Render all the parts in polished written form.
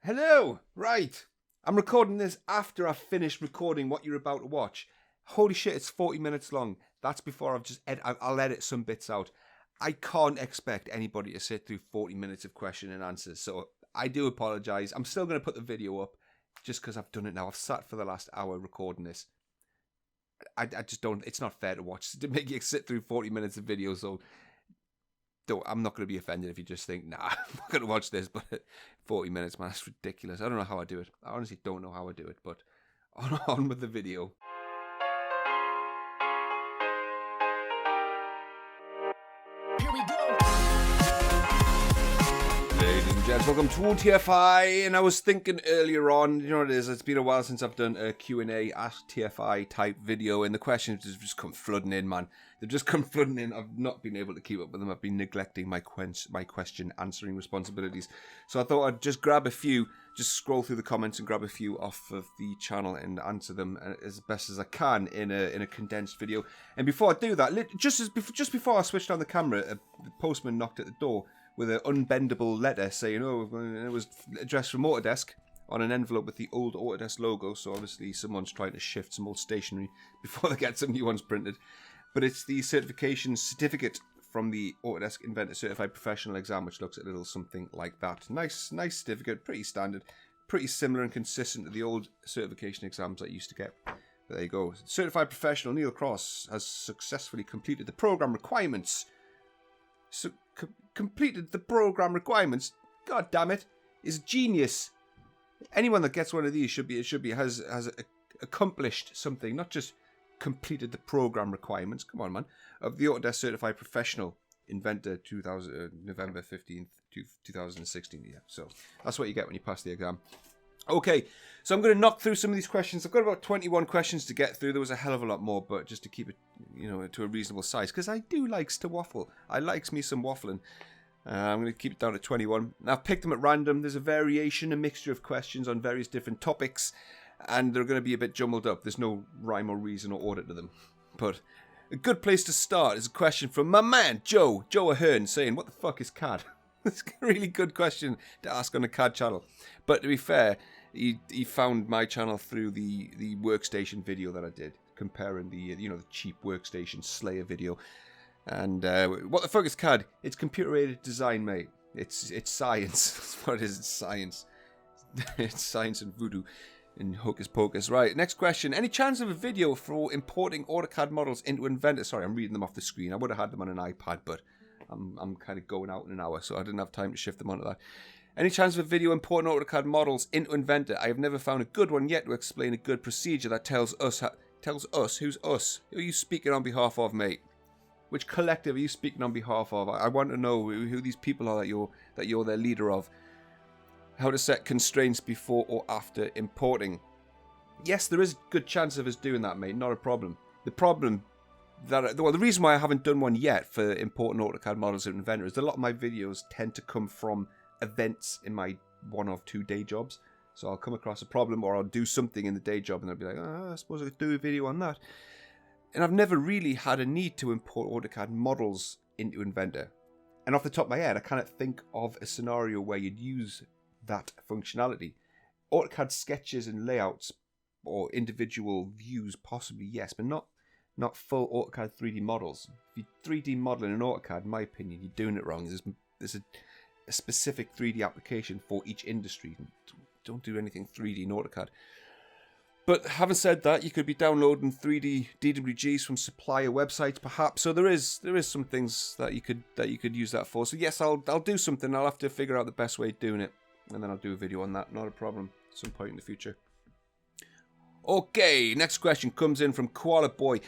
Hello! Right. I'm recording this after I've finished recording what you're about to watch. Holy shit, it's 40 minutes long. That's before I'll edit some bits out. I can't expect anybody to sit through 40 minutes of question and answers, so I do apologise. I'm still going to put the video up just because I've done it now. I've sat for the last hour recording this. I just don't, it's not fair to watch, to make you sit through 40 minutes of video, so I'm not going to be offended if you just think, nah, I'm not going to watch this, but 40 minutes, man, that's ridiculous. I don't know how I do it. I honestly don't know how I do it, but on with the video. Here we go. Ladies and gents, welcome to TFI, and I was thinking earlier on, you know what it is, it's been a while since I've done a Q&A, Ask TFI type video, and the questions just come flooding in, man. They've just come flooding in. I've not been able to keep up with them. I've been neglecting my question answering responsibilities. So I thought I'd just grab a few, just scroll through the comments and grab a few off of the channel and answer them as best as I can in a condensed video. And before I do that, just before I switched on the camera, the postman knocked at the door with an unbendable letter saying, oh, it was addressed from Autodesk on an envelope with the old Autodesk logo. So obviously someone's trying to shift some old stationery before they get some new ones printed. But it's the certification certificate from the Autodesk Inventor Certified Professional exam, which looks a little something like that. Nice certificate, pretty standard, pretty similar and consistent to the old certification exams I used to get. But there you go. Certified Professional Neil Cross has successfully completed the program requirements. Completed the program requirements. God damn it! Is a genius. Anyone that gets one of these has accomplished something, not just completed the program requirements. Come on, man. Of the Autodesk Certified Professional Inventor November 15th, 2016. Yeah, so that's what you get when you pass the exam. Okay, so I'm going to knock through some of these questions. I've got about 21 questions to get through. There was a hell of a lot more, but just to keep it, to a reasonable size, because I do likes to waffle. I likes me some waffling. I'm going to keep it down to 21. Now, I've picked them at random. There's a variation, a mixture of questions on various different topics, and they're going to be a bit jumbled up. There's no rhyme or reason or order to them. But a good place to start is a question from my man, Joe Ahern, saying, what the fuck is CAD? It's a really good question to ask on a CAD channel. But to be fair, he found my channel through the workstation video that I did, comparing the cheap workstation Slayer video. And what the fuck is CAD? It's computer-aided design, mate. It's science. That's what it is. It's science. It's science and voodoo and hocus pocus. Right, next question. Any chance of a video for importing AutoCAD models into Inventor? Sorry, I'm reading them off the screen. I would have had them on an iPad, but I'm kind of going out in an hour, so I didn't have time to shift them onto that. Any chance of a video importing AutoCAD models into Inventor? I have never found a good one yet to explain a good procedure that tells us who's us. Who are you speaking on behalf of, mate? Which collective are you speaking on behalf of? I want to know who these people are that you're their leader of. How to set constraints before or after importing. Yes, there is a good chance of us doing that, mate. Not a problem. The reason why I haven't done one yet for importing AutoCAD models into Inventor is a lot of my videos tend to come from events in my 1 or 2 day jobs. So I'll come across a problem or I'll do something in the day job and I'll be like, I suppose I could do a video on that. And I've never really had a need to import AutoCAD models into Inventor. And off the top of my head, I can't think of a scenario where you'd use that functionality. AutoCAD sketches and layouts or individual views, possibly yes, but not full AutoCAD 3D models. If you 3D modeling in AutoCAD, in my opinion, you're doing it wrong. There's a specific 3D application for each industry. Don't do anything 3D in AutoCAD. But having said that, you could be downloading 3D DWGs from supplier websites, perhaps. So there is some things that you could use that for. So yes, I'll do something. I'll have to figure out the best way of doing it, and then I'll do a video on that. Not a problem. At some point in the future. Okay, next question comes in from Koala Boy.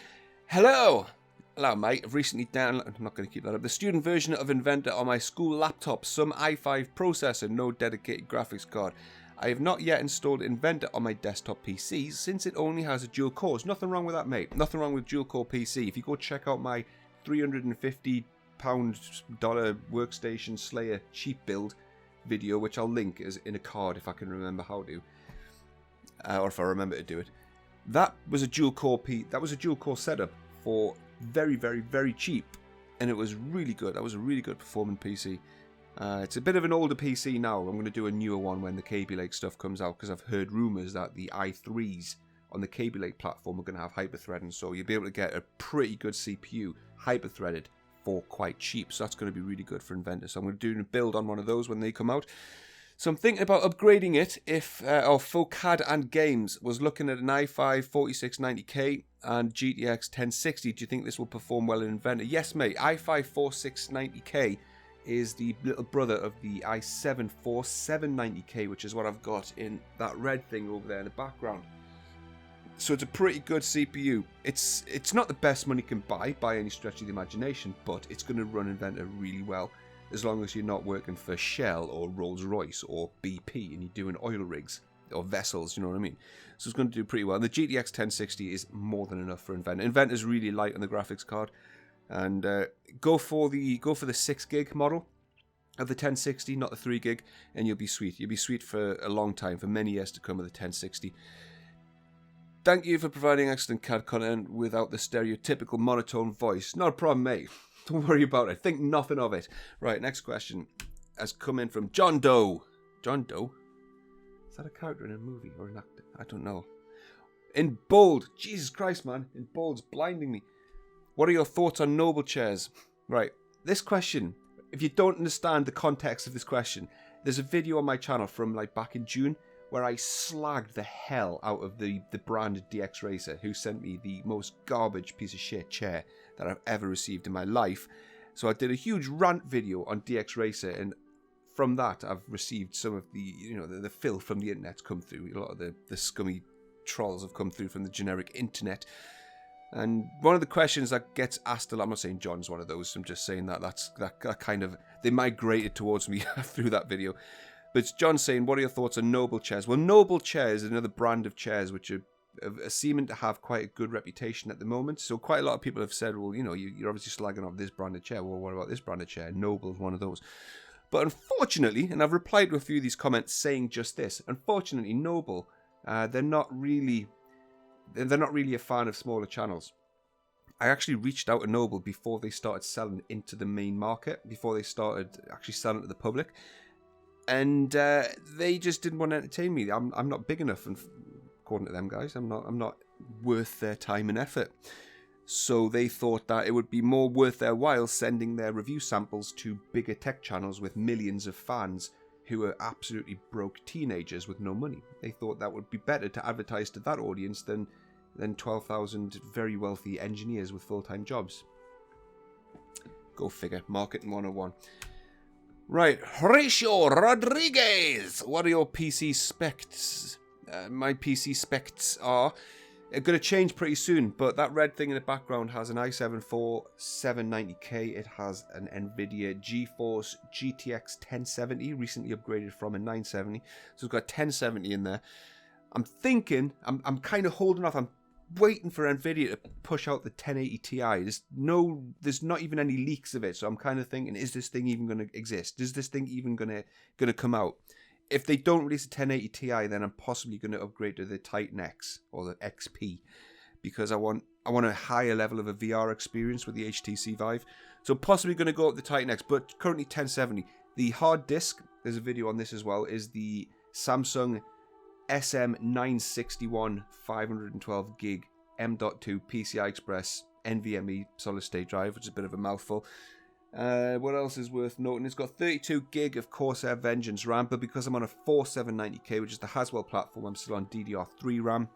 Hello, mate. I've recently downloaded. I'm not going to keep that up. The student version of Inventor on my school laptop. Some i5 processor, no dedicated graphics card. I have not yet installed Inventor on my desktop PC since it only has a dual core. There's nothing wrong with that, mate. Nothing wrong with dual core PC. If you go check out my $350 workstation Slayer cheap build video, which I'll link as in a card if I can remember how to, or if I remember to do it. That was a dual core setup for very, very, very cheap, and it was really good. That was a really good performing PC. It's a bit of an older PC now. I'm going to do a newer one when the Kaby Lake stuff comes out, because I've heard rumours that the i3s on the Kaby Lake platform are going to have hyper-threading, so you'll be able to get a pretty good CPU hyper-threaded for quite cheap. So that's going to be really good for Inventor. So I'm going to do a build on one of those when they come out. So I'm thinking about upgrading it. If DAFUQ CAD and Games was looking at an i5 4690K and GTX 1060, do you think this will perform well in Inventor? Yes, mate. i5 4690K is the little brother of the i7 4790K, which is what I've got in that red thing over there in the background. So it's a pretty good CPU. It's not the best money can buy by any stretch of the imagination, but it's going to run Inventor really well, as long as you're not working for Shell or Rolls-Royce or BP and you're doing oil rigs or vessels, you know what I mean? So it's going to do pretty well. And the GTX 1060 is more than enough for Inventor. Inventor's really light on the graphics card. And go for the 6 gig model of the 1060, not the 3 gig, and you'll be sweet. You'll be sweet for a long time, for many years to come with the 1060. Thank you for providing excellent CAD content without the stereotypical monotone voice. Not a problem, mate. Don't worry about it. Think nothing of it. Right, next question has come in from John Doe. John Doe? Is that a character in a movie or an actor? I don't know. In bold. Jesus Christ, man. In bold's blinding me. What are your thoughts on Noble chairs? Right, this question, if you don't understand the context of this question, there's a video on my channel from like back in June where I slagged the hell out of the branded DX Racer, who sent me the most garbage piece of shit chair that I've ever received in my life. So I did a huge rant video on DX Racer, and from that I've received some of the, the filth from the internet come through. A lot of the scummy trolls have come through from the generic internet. And one of the questions that gets asked a lot, I'm not saying John's one of those, I'm just saying that kind of, they migrated towards me through that video. But it's John saying, what are your thoughts on Noble chairs? Well, Noble chairs is another brand of chairs which are seeming to have quite a good reputation at the moment. So quite a lot of people have said, well, you're obviously slagging off this brand of chair. Well, what about this brand of chair? Noble's one of those. But unfortunately, and I've replied to a few of these comments saying just this, unfortunately, Noble, they're not really a fan of smaller channels. I actually reached out to Noble before they started selling into the main market, before they started actually selling to the public. And they just didn't want to entertain me. I'm not big enough, and according to them guys, I'm not worth their time and effort. So they thought that it would be more worth their while sending their review samples to bigger tech channels with millions of fans who are absolutely broke teenagers with no money. They thought that would be better to advertise to that audience than 12,000 very wealthy engineers with full-time jobs. Go figure. Marketing 101. Right, Horatio Rodriguez. What are your PC specs? My PC specs are going to change pretty soon, but that red thing in the background has an i7 4790K. It has an NVIDIA GeForce GTX 1070, recently upgraded from a 970. So it's got 1070 in there. I'm thinking, I'm kind of holding off. I'm waiting for NVIDIA to push out the 1080 Ti. There's not even any leaks of it, so I'm kind of thinking, is this thing even going to exist? Is this thing even going to come out? If they don't release a 1080 Ti, then I'm possibly going to upgrade to the Titan X or the XP, because I want a higher level of a VR experience with the HTC Vive. So possibly going to go up the Titan X, but currently 1070. The hard disk, there's a video on this as well, is the Samsung SM961 512 gig M.2 PCI Express NVMe solid state drive, which is a bit of a mouthful. What else is worth noting? It's got 32 gig of Corsair Vengeance RAM, but because I'm on a 4790K, which is the Haswell platform, I'm still on DDR3 RAM.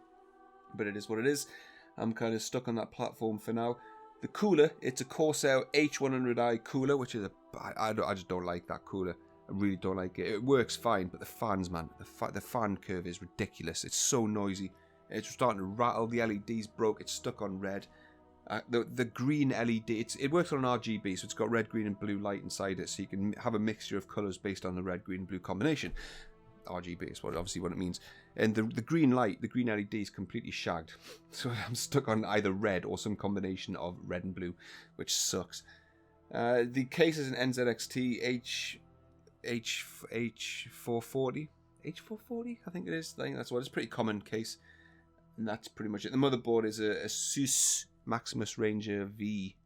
But it is what it is. I'm kind of stuck on that platform for now. The cooler, it's a Corsair H100i cooler, which is I just don't like that cooler. I really don't like it. It works fine, but the fans, man, the fan curve is ridiculous. It's so noisy. It's starting to rattle. The LED's broke. It's stuck on red. The green LED, it works on an RGB, so it's got red, green, and blue light inside it, so you can have a mixture of colours based on the red, green, blue combination. RGB is obviously what it means. And the green light, the green LED is completely shagged. So I'm stuck on either red or some combination of red and blue, which sucks. The case is an NZXT H440. H440, I think it is. I think that's what it's a pretty common case. And that's pretty much it. The motherboard is a ASUS Maximus Ranger V.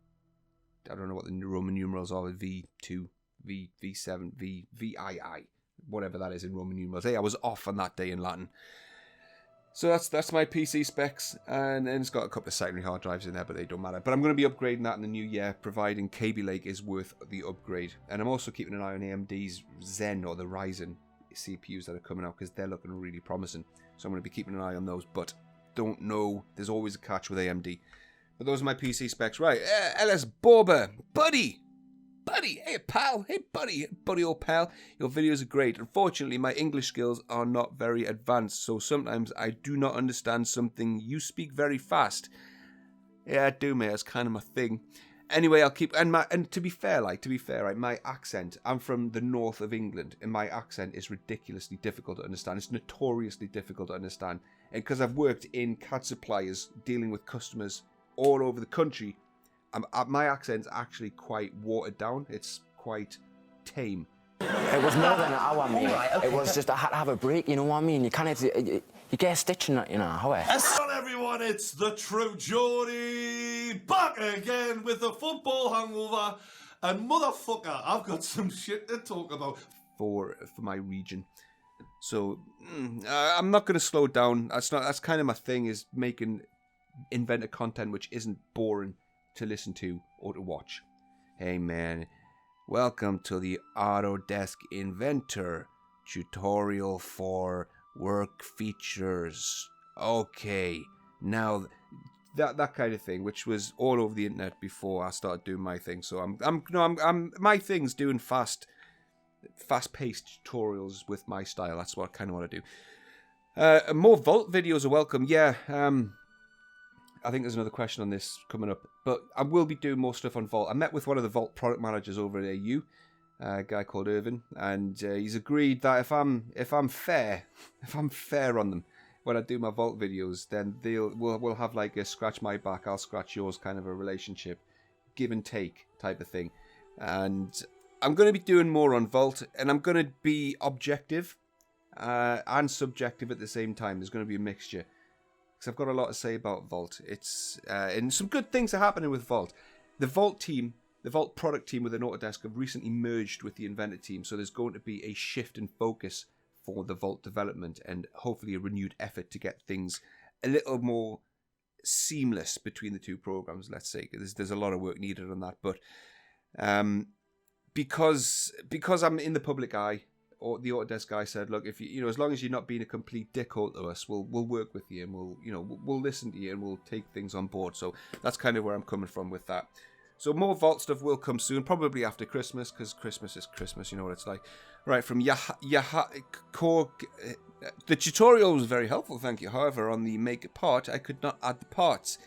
I don't know what the Roman numerals are with V2, V7, VII, whatever that is in Roman numerals. Hey, I was off on that day in Latin. So that's my PC specs, and then it's got a couple of secondary hard drives in there, but they don't matter. But I'm going to be upgrading that in the new year, providing Kaby Lake is worth the upgrade. And I'm also keeping an eye on AMD's Zen or the Ryzen CPUs that are coming out, because they're looking really promising. So I'm going to be keeping an eye on those, but don't know. There's always a catch with AMD. But those are my PC specs. Right, LS Borber, buddy, hey pal, hey buddy old pal, your videos are great. Unfortunately, my English skills are not very advanced, so sometimes I do not understand something. You speak very fast. Yeah, I do, mate. That's kind of my thing. Anyway, I'll keep and to be fair, right, my accent. I'm from the north of England, and my accent is ridiculously difficult to understand. It's notoriously difficult to understand, and because I've worked in CAD suppliers dealing with customers all over the country. My accent's actually quite watered down. It's quite tame. It was more than an hour, mate. Right, okay. It was just, I had to have a break, you know what I mean? You kind of, you get a stitch in that, you know, how Hello everyone, it's the True Geordie, back again with the football hangover. And motherfucker, I've got some shit to talk about. For my region. So, I'm not going to slow down. That's kind of my thing, is making inventor content which isn't boring to listen to or to watch. Hey man, welcome to the Autodesk Inventor tutorial for work features. Okay, now that kind of thing, which was all over the internet before I started doing my thing. So I'm my thing's doing fast-paced tutorials with my style. That's what I kind of want to do. More Vault videos are welcome. Yeah. I think there's another question on this coming up, but I will be doing more stuff on Vault. I met with one of the Vault product managers over at AU, a guy called Irvin, and he's agreed that if I'm fair on them when I do my Vault videos, then we'll have like a scratch my back, I'll scratch yours kind of a relationship, give and take type of thing. And I'm going to be doing more on Vault, and I'm going to be objective and subjective at the same time. There's going to be a mixture. Because I've got a lot to say about Vault. It's and some good things are happening with Vault. The Vault team, the Vault product team within Autodesk have recently merged with the Inventor team, so there's going to be a shift in focus for the Vault development, and hopefully a renewed effort to get things a little more seamless between the two programs. Let's say there's a lot of work needed on that, but because I'm in the public eye. Or the Autodesk guy said, look, if you as long as you're not being a complete dickhole to us, we'll work with you, and we'll listen to you, and we'll take things on board. So that's kind of where I'm coming from with that. So more Vault stuff will come soon, probably after Christmas, because Christmas is Christmas, you know what it's like. Right, from Korg, the tutorial was very helpful, thank you. However, on the make a part, I could not add the parts.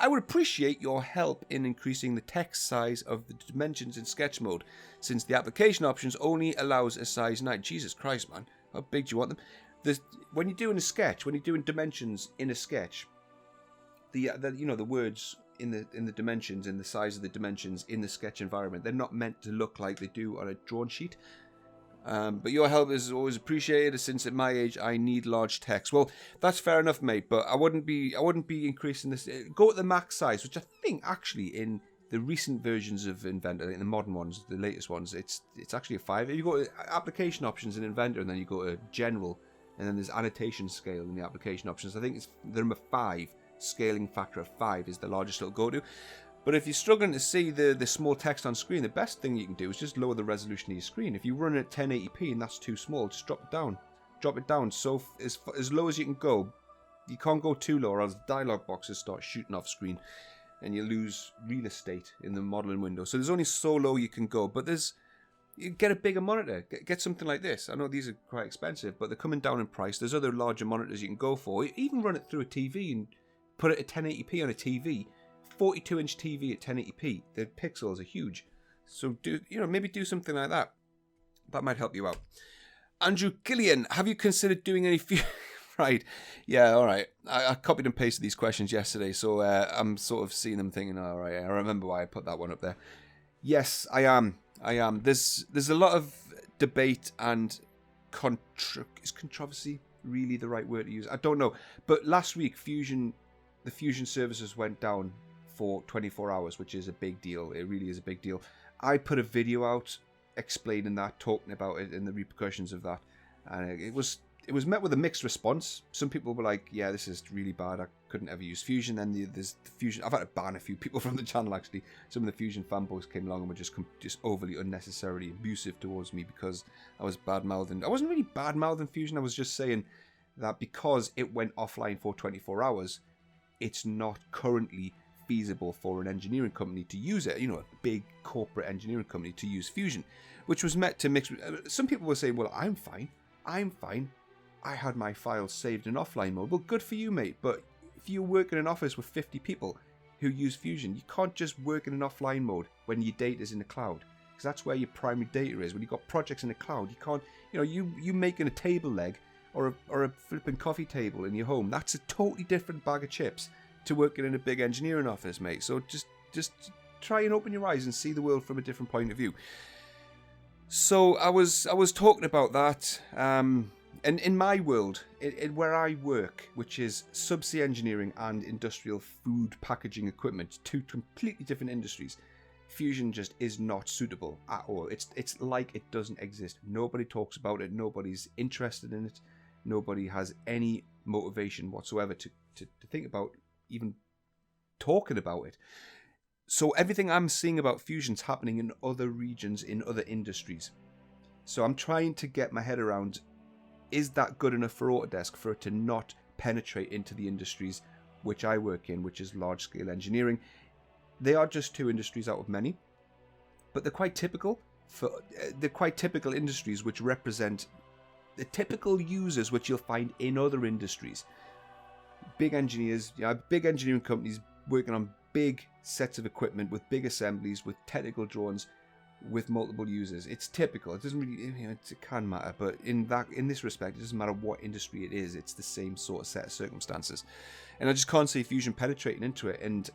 I would appreciate your help in increasing the text size of the dimensions in sketch mode, since the application options only allows a size 9. Jesus Christ, man. How big do you want them? When you're doing a sketch, when you're doing dimensions in a sketch, the words in the dimensions, in the size of the dimensions in the sketch environment, they're not meant to look like they do on a drawn sheet. But your help is always appreciated, since at my age I need large text. Well, that's fair enough, mate, but I wouldn't be increasing this. Go at the max size, which I think actually in the recent versions of Inventor, in the modern ones, the latest ones, it's actually a 5. If you go to application options in Inventor, and then you go to general, and then there's annotation scale in the application options. I think it's the number 5, scaling factor of 5 is the largest it'll go to. But if you're struggling to see the small text on screen, the best thing you can do is just lower the resolution of your screen. If you run it at 1080p and that's too small, just drop it down. Drop it down so as low as you can go. You can't go too low, or else dialog boxes start shooting off screen and you lose real estate in the modeling window. So there's only so low you can go. But you get a bigger monitor. Get something like this. I know these are quite expensive, but they're coming down in price. There's other larger monitors you can go for. Even run it through a TV and put it at 1080p on a TV. 42-inch TV at 1080p. The pixels are huge. So maybe do something like that. That might help you out. Andrew Gillian, have you considered doing any Right. Yeah, all right. I copied and pasted these questions yesterday, so I'm sort of seeing them thinking, all right, I remember why I put that one up there. Yes, I am. There's a lot of debate and is controversy really the right word to use? I don't know. But last week, the Fusion services went down for 24 hours, which is a big deal. It really is a big deal. I put a video out explaining that, talking about it, and the repercussions of that. And it was met with a mixed response. Some people were like, yeah, this is really bad, I couldn't ever use Fusion. Then there's the Fusion. I've had to ban a few people from the channel, actually. Some of the Fusion fanboys came along and were just overly unnecessarily abusive towards me because I was bad-mouthing. I wasn't really bad-mouthing Fusion, I was just saying that because it went offline for 24 hours, it's not currently feasible for an engineering company to use it, a big corporate engineering company to use Fusion, which was met to mix. Some people were saying, well, I'm fine. I had my files saved in offline mode. Well, good for you, mate. But if you work in an office with 50 people who use Fusion, you can't just work in an offline mode when your data's in the cloud, because that's where your primary data is. When you've got projects in the cloud, you can't, you making a table leg or a flipping coffee table in your home, that's a totally different bag of chips to working in a big engineering office, mate. So just try and open your eyes and see the world from a different point of view. So I was talking about that, and in my world, where I work, which is subsea engineering and industrial food packaging equipment, two completely different industries, Fusion just is not suitable at all. It's like it doesn't exist. Nobody talks about it. Nobody's interested in it. Nobody has any motivation whatsoever to think about even talking about it. So everything I'm seeing about Fusion's happening in other regions, in other industries. So I'm trying to get my head around, is that good enough for Autodesk for it to not penetrate into the industries which I work in, which is large-scale engineering? They are just two industries out of many, but they're quite typical industries which represent the typical users which you'll find in other industries. Big engineers, big engineering companies working on big sets of equipment with big assemblies, with technical drawings, with multiple users. It's typical. It doesn't really, it can matter, but in this respect, it doesn't matter what industry it is. It's the same sort of set of circumstances, and I just can't see Fusion penetrating into it. And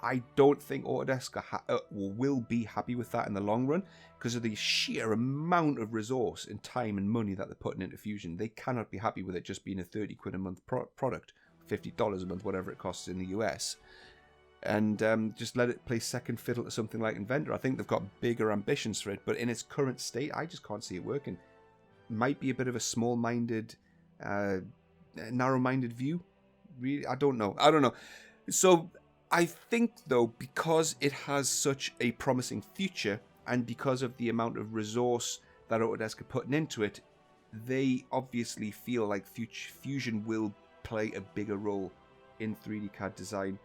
I don't think Autodesk will be happy with that in the long run because of the sheer amount of resource and time and money that they're putting into Fusion. They cannot be happy with it just being a 30 quid a month product, $50 a month, whatever it costs in the US, and just let it play second fiddle to something like Inventor. I think they've got bigger ambitions for it, but in its current state, I just can't see it working. Might be a bit of a small-minded, narrow-minded view. Really, I don't know. So I think, though, because it has such a promising future, and because of the amount of resource that Autodesk are putting into it, they obviously feel like Fusion will play a bigger role in 3D CAD design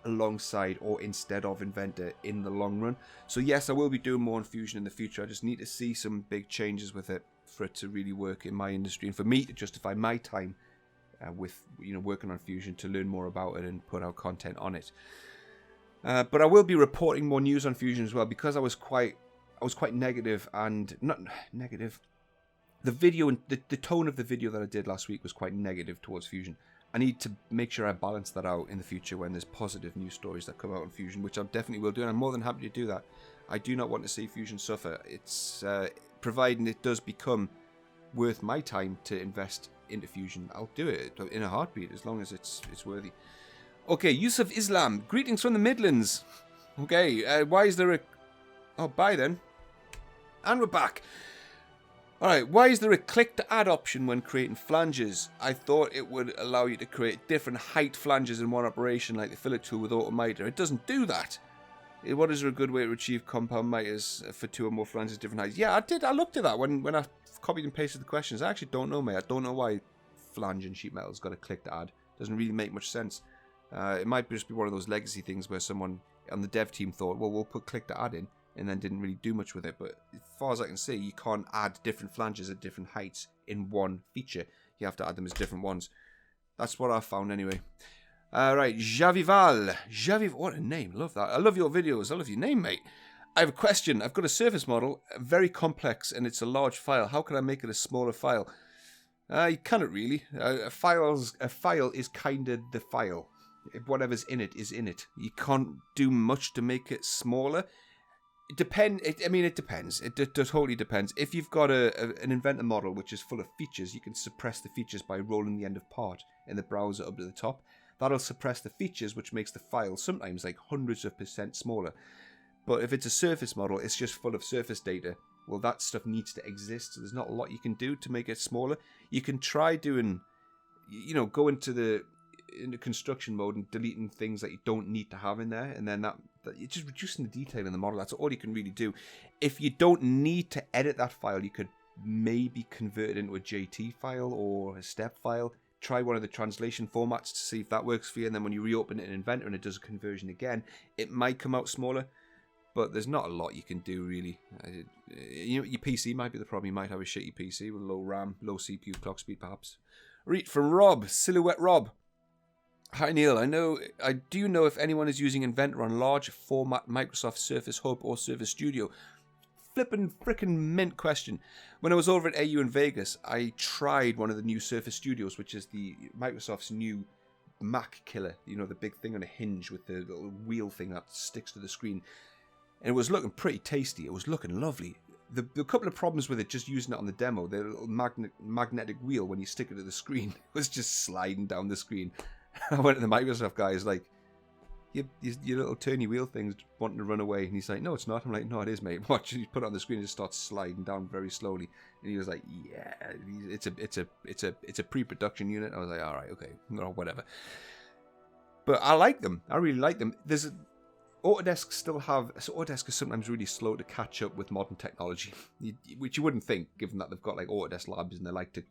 alongside or instead of Inventor in the long run. So yes, I will be doing more on Fusion in the future. I just need to see some big changes with it for it to really work in my industry, and for me to justify my time with working on Fusion, to learn more about it and put out content on it. But I will be reporting more news on Fusion as well, because I was quite negative, and not negative. The video and the tone of the video that I did last week was quite negative towards Fusion. I need to make sure I balance that out in the future when there's positive news stories that come out on Fusion, which I definitely will do, and I'm more than happy to do that. I do not want to see Fusion suffer. It's providing it does become worth my time to invest into Fusion, I'll do it in a heartbeat, as long as it's worthy. Okay, Yusuf Islam, greetings from the Midlands. Okay, why is there a... Oh, bye then. And we're back. Alright, why is there a click to add option when creating flanges? I thought it would allow you to create different height flanges in one operation, like the fillet tool with Automiter. It doesn't do that. What is there a good way to achieve compound miters for 2 or more flanges different heights? Yeah, I did. I looked at that when I copied and pasted the questions. I actually don't know, mate. I don't know why flange and sheet metal's got a click to add. Doesn't really make much sense. It might just be one of those legacy things where someone on the dev team thought, well, we'll put click to add in, and then didn't really do much with it. But as far as I can see, you can't add different flanges at different heights in one feature. You have to add them as different ones. That's what I found anyway. Right, Javival. What a name. Love that. I love your videos. I love your name, mate. I have a question. I've got a surface model, very complex, and it's a large file. How can I make it a smaller file? You cannot really. A file is kind of the file. Whatever's in it is in it. You can't do much to make it smaller. It depends. It totally depends. If you've got an Inventor model which is full of features, you can suppress the features by rolling the end of part in the browser up to the top. That'll suppress the features, which makes the file sometimes like hundreds of % smaller. But if it's a surface model, it's just full of surface data. Well, that stuff needs to exist. So there's not a lot you can do to make it smaller. You can try doing, go into construction mode and deleting things that you don't need to have in there, and then that you're just reducing the detail in the model. That's all you can really do. If you don't need to edit that file, you could maybe convert it into a JT file or a step file. Try one of the translation formats to see if that works for you, and then when you reopen it in Inventor and it does a conversion again, it might come out smaller. But there's not a lot you can do, really. Your PC might be the problem. You might have a shitty PC with low RAM, low CPU clock speed, perhaps. Read from Rob, Silhouette Rob. Hi, Neil. I do know if anyone is using Inventor on large format Microsoft Surface Hub or Surface Studio. Flippin' frickin' mint question. When I was over at AU in Vegas, I tried one of the new Surface Studios, which is the Microsoft's new Mac killer. The big thing on a hinge with the little wheel thing that sticks to the screen. And it was looking pretty tasty. It was looking lovely. The couple of problems with it, just using it on the demo, the little magnetic wheel, when you stick it to the screen, was just sliding down the screen. I went to the Microsoft guy, he's like, your little turny wheel thing's wanting to run away. And he's like, no, it's not. I'm like, no, it is, mate. Watch, you put it on the screen and it starts sliding down very slowly. And he was like, yeah, it's a pre-production unit. I was like, all right, okay, no, whatever. But I like them. I really like them. Autodesk Autodesk is sometimes really slow to catch up with modern technology, which you wouldn't think, given that they've got like Autodesk Labs and they like to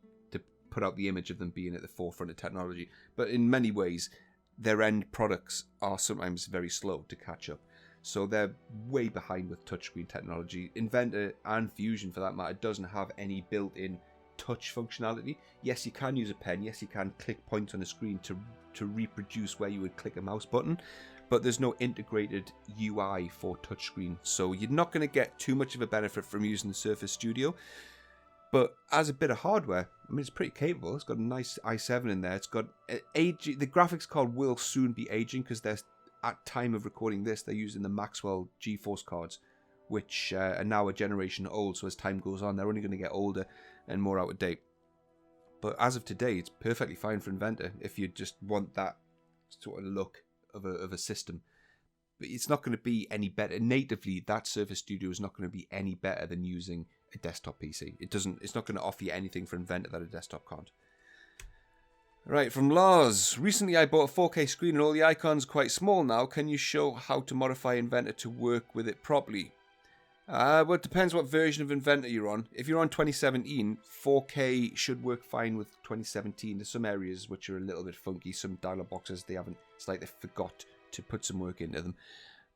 put out the image of them being at the forefront of technology. But in many ways, their end products are sometimes very slow to catch up. So they're way behind with touchscreen technology. Inventor and Fusion, for that matter, doesn't have any built-in touch functionality. Yes, you can use a pen. Yes, you can click points on a screen to reproduce where you would click a mouse button. But there's no integrated UI for touchscreen, so you're not going to get too much of a benefit from using the Surface Studio. But as a bit of hardware, I mean, it's pretty capable. It's got a nice i7 in there. It's got aging. The graphics card will soon be aging because they're, at time of recording this, they're using the Maxwell GeForce cards, which are now a generation old. So as time goes on, they're only going to get older and more out of date. But as of today, it's perfectly fine for Inventor if you just want that sort of look of a system. But it's not going to be any better. Natively, that Surface Studio is not going to be any better than using a desktop PC. It's not going to offer you anything for Inventor that a desktop can't. Right, from Lars. Recently I bought a 4K screen and all the icons are quite small now. Can you show how to modify Inventor to work with it properly? Well, it depends what version of Inventor you're on. If you're on 2017, 4K should work fine with 2017. There's some areas which are a little bit funky. Some dialog boxes, it's like they forgot to put some work into them.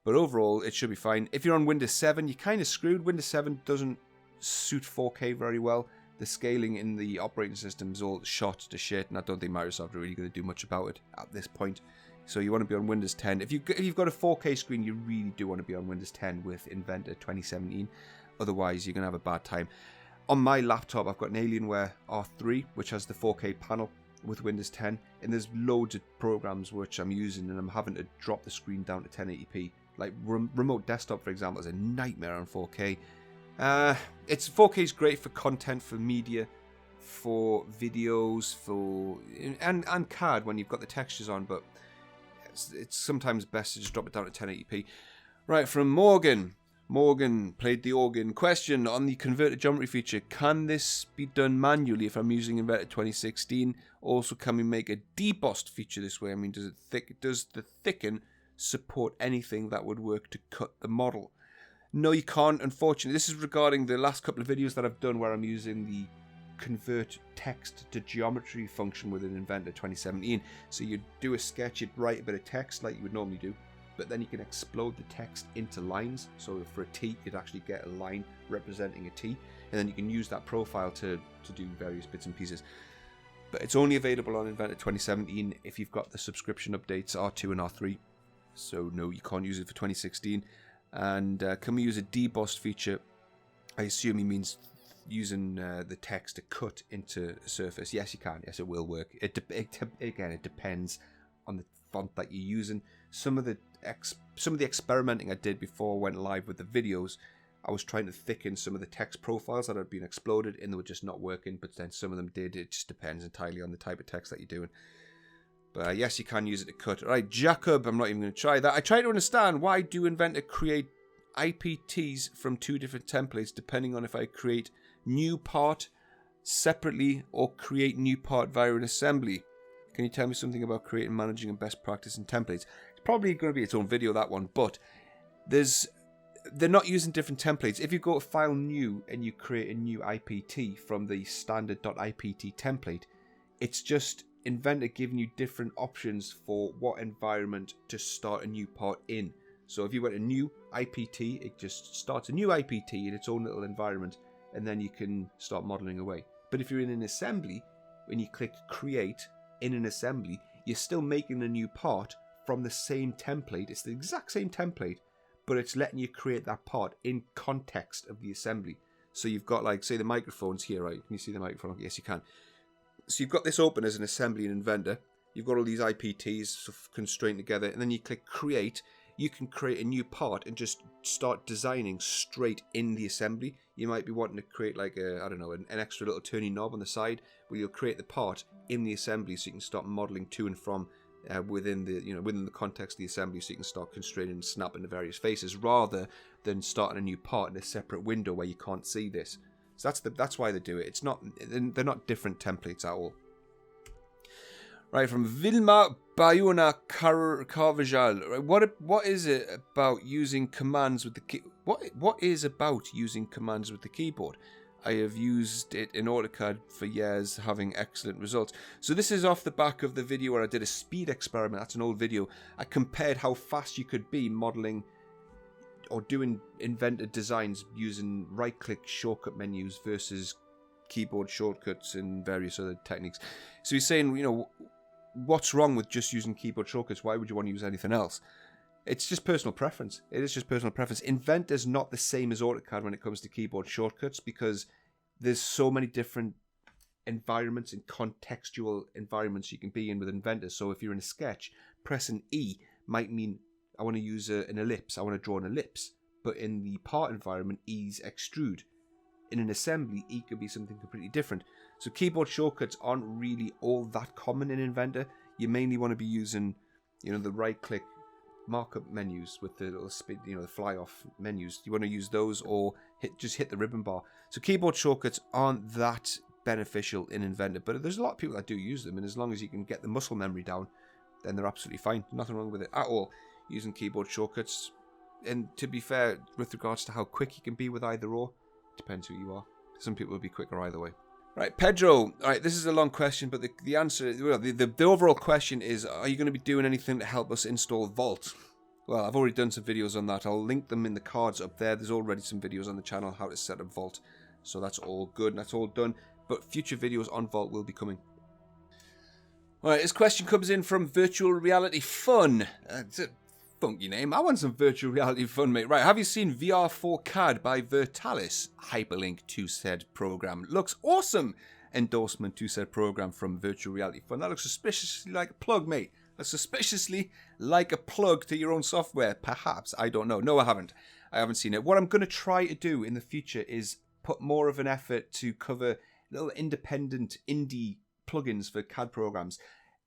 But overall, it should be fine. If you're on Windows 7, you're kind of screwed. Windows 7 doesn't suit 4K very well. The scaling in the operating system is all shot to shit, and I don't think Microsoft are really going to do much about it at this point. So you want to be on Windows 10. If you've got a 4K screen, you really do want to be on Windows 10 with Inventor 2017. Otherwise, you're going to have a bad time. On my laptop, I've got an Alienware R3, which has the 4K panel with Windows 10. And there's loads of programs which I'm using, and I'm having to drop the screen down to 1080p. Like Remote Desktop, for example, is a nightmare on 4K. 4K is great for content, for media, for videos, and CAD when you've got the textures on, but it's sometimes best to just drop it down to 1080p. Right, from Morgan. Morgan played the organ. Question on the converted geometry feature. Can this be done manually if I'm using Inventor 2016? Also, can we make a debossed feature this way? I mean, does the thicken support anything that would work to cut the model? No, you can't, unfortunately. This is regarding the last couple of videos that I've done where I'm using the convert text to geometry function within Inventor 2017. So you'd do a sketch, you'd write a bit of text like you would normally do, but then you can explode the text into lines. So for a T, you'd actually get a line representing a T, and then you can use that profile to do various bits and pieces. But it's only available on Inventor 2017 if you've got the subscription updates R2 and R3. So no, you can't use it for 2016. And can we use a debossed feature? I assume he means using the text to cut into a surface. Yes, you can. Yes, it will work. It depends on the font that you're using. Some of the experimenting I did before I went live with the videos, I was trying to thicken some of the text profiles that had been exploded, and they were just not working. But then some of them did. It just depends entirely on the type of text that you're doing. But yes, you can use it to cut. All right, Jacob, I'm not even going to try that. I try to understand, why do Inventor create IPTs from 2 different templates depending on if I create new part separately or create new part via an assembly. Can you tell me something about creating, managing, and best practice in templates? It's probably going to be its own video, that one, but they're not using different templates. If you go to File New and you create a new IPT from the standard.ipt template, it's just Inventor giving you different options for what environment to start a new part in. So if you went a new IPT, it just starts a new IPT in its own little environment, and then you can start modeling away. But if you're in an assembly, when you click Create in an assembly, you're still making a new part from the same template. It's the exact same template, but it's letting you create that part in context of the assembly. So you've got, like, say the microphone's here, right? Can you see the microphone? Yes, you can. So you've got this open as an assembly in Inventor. You've got all these IPTs sort of constrained together, and then you click Create. You can create a new part and just start designing straight in the assembly. You might be wanting to create like an extra little turning knob on the side where you'll create the part in the assembly so you can start modeling to and from within the context of the assembly, so you can start constraining and snapping the various faces rather than starting a new part in a separate window where you can't see this. So that's why they do it. They're not different templates at all. Right, from Vilma Bayona Carvajal. What is it about using commands with the key? What is about using commands with the keyboard? I have used it in AutoCAD for years, having excellent results. So this is off the back of the video where I did a speed experiment. That's an old video. I compared how fast you could be modeling or doing Inventor designs using right-click shortcut menus versus keyboard shortcuts and various other techniques. So he's saying, what's wrong with just using keyboard shortcuts? Why would you want to use anything else? It's just personal preference. It is just personal preference. Inventor's not the same as AutoCAD when it comes to keyboard shortcuts because there's so many different environments and contextual environments you can be in with Inventor. So if you're in a sketch, pressing E might mean I want to use an ellipse. I want to draw an ellipse. But in the part environment, E's extrude. In an assembly, E could be something completely different. So keyboard shortcuts aren't really all that common in Inventor. You mainly want to be using, the right-click markup menus with the little spin, the fly-off menus. You want to use those or just hit the ribbon bar. So keyboard shortcuts aren't that beneficial in Inventor, but there's a lot of people that do use them, and as long as you can get the muscle memory down, then they're absolutely fine. Nothing wrong with it at all, using keyboard shortcuts. And to be fair, with regards to how quick you can be with either or, depends who you are. Some people will be quicker either way. Right, Pedro. All right, this is a long question, but the answer, the overall question is, are you going to be doing anything to help us install Vault? Well, I've already done some videos on that. I'll link them in the cards up there. There's already some videos on the channel how to set up Vault. So that's all good and that's all done. But future videos on Vault will be coming. All right, this question comes in from Virtual Reality Fun. It's a funky name. I want some virtual reality fun, mate. Right, have you seen VR4 CAD by Vertalis? Hyperlink to said program. Looks awesome. Endorsement to said program from Virtual Reality Fun. That looks suspiciously like a plug, mate. That's suspiciously like a plug to your own software. Perhaps. I don't know. No, I haven't. I haven't seen it. What I'm going to try to do in the future is put more of an effort to cover little independent indie plugins for CAD programs.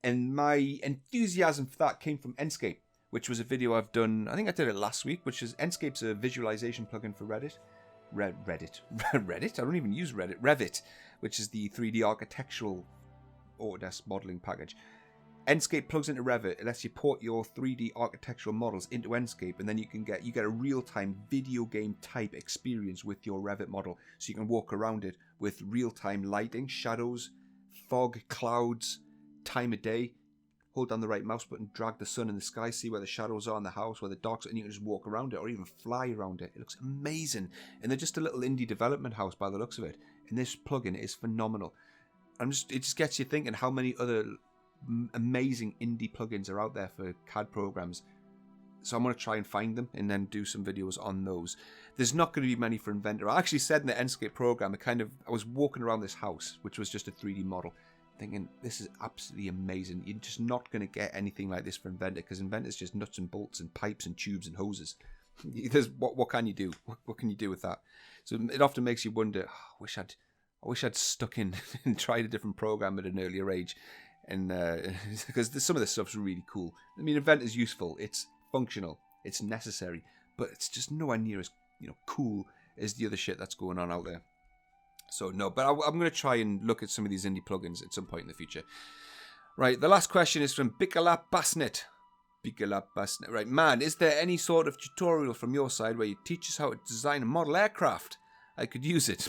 And my enthusiasm for that came from Enscape, which was a video I've done, I think I did it last week, which is Enscape's a visualization plugin for Reddit. Reddit? I don't even use Reddit. Revit, which is the 3D architectural Autodesk modeling package. Enscape plugs into Revit. It lets you port your 3D architectural models into Enscape, and then you get a real-time video game type experience with your Revit model. So you can walk around it with real-time lighting, shadows, fog, clouds, time of day. Hold down the right mouse button, drag the sun in the sky, see where the shadows are in the house, where the darks are, and you can just walk around it or even fly around it. It looks amazing. And they're just a little indie development house by the looks of it. And this plugin is phenomenal. It just gets you thinking how many other amazing indie plugins are out there for CAD programs. So I'm going to try and find them and then do some videos on those. There's not going to be many for Inventor. I actually said in the Enscape program, I was walking around this house, which was just a 3D model, thinking, this is absolutely amazing. You're just not going to get anything like this for Inventor, because Inventor's just nuts and bolts and pipes and tubes and hoses. What can you do? What can you do with that? So it often makes you wonder, I wish I'd stuck in and tried a different program at an earlier age. And because some of this stuff's really cool. I mean, Inventor's useful. It's functional. It's necessary. but it's just nowhere near as cool as the other shit that's going on out there. So no, but I'm going to try and look at some of these indie plugins at some point in the future. Right, the last question is from Bikalap Basnet. Right, man, is there any sort of tutorial from your side where you teach us how to design a model aircraft? I could use it.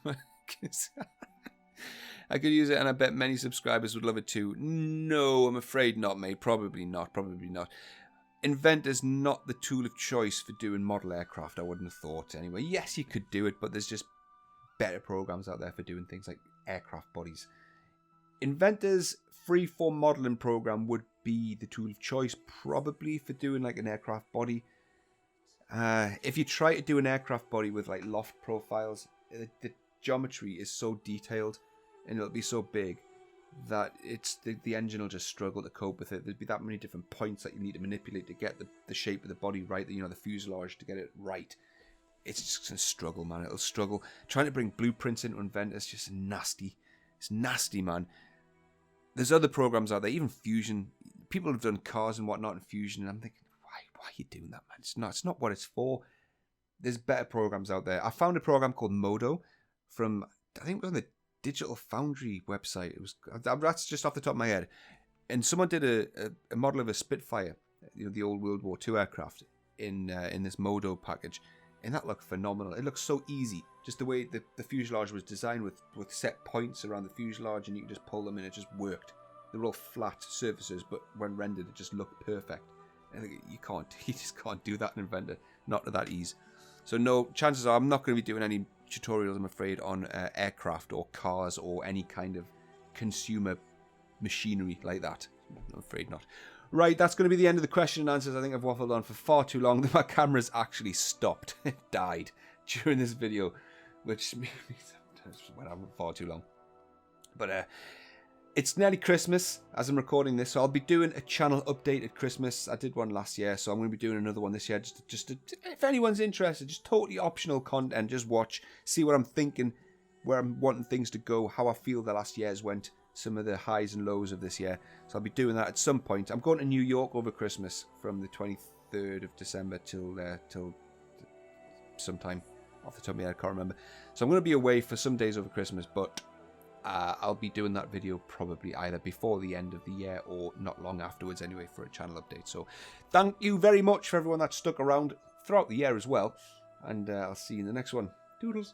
I could use it, and I bet many subscribers would love it too. No, I'm afraid not, mate. Probably not. Inventor's not the tool of choice for doing model aircraft, I wouldn't have thought anyway. Yes, you could do it, but there's just better programs out there for doing things like aircraft bodies. Inventor's freeform modeling program would be the tool of choice, probably, for doing like an aircraft body. If you try to do an aircraft body with like loft profiles, the geometry is so detailed and it'll be so big that the engine will just struggle to cope with it. There'll be that many different points that you need to manipulate to get the shape of the body right, the fuselage to get it right. It's just going to struggle, man. It'll struggle. Trying to bring blueprints into Inventor is just nasty. It's nasty, man. There's other programs out there, even Fusion. People have done cars and whatnot in Fusion, and I'm thinking, why are you doing that, man? It's not what it's for. There's better programs out there. I found a program called Modo from, I think it was on the Digital Foundry website. That's just off the top of my head. And someone did a model of a Spitfire, the old World War II aircraft, in this Modo package. And that looked phenomenal. It looked so easy. Just the way the fuselage was designed with set points around the fuselage, and you could just pull them and it just worked. They were all flat surfaces, but when rendered, it just looked perfect. And you just can't do that in Inventor. Not at that ease. So no, chances are I'm not going to be doing any tutorials, I'm afraid, on aircraft or cars or any kind of consumer machinery like that. I'm afraid not. Right, that's going to be the end of the question and answers. I think I've waffled on for far too long. My camera's actually stopped. It died during this video, which means it went on far too long. But it's nearly Christmas as I'm recording this, so I'll be doing a channel update at Christmas. I did one last year, so I'm going to be doing another one this year. Just if anyone's interested, just totally optional content. Just watch, see what I'm thinking, where I'm wanting things to go, how I feel the last year's went, some of the highs and lows of this year. So I'll be doing that at some point. I'm going to New York over Christmas from the 23rd of December till sometime off the top of my head, I can't remember. So I'm going to be away for some days over Christmas, but I'll be doing that video probably either before the end of the year or not long afterwards anyway for a channel update. So thank you very much for everyone that stuck around throughout the year as well, and I'll see you in the next one. Doodles.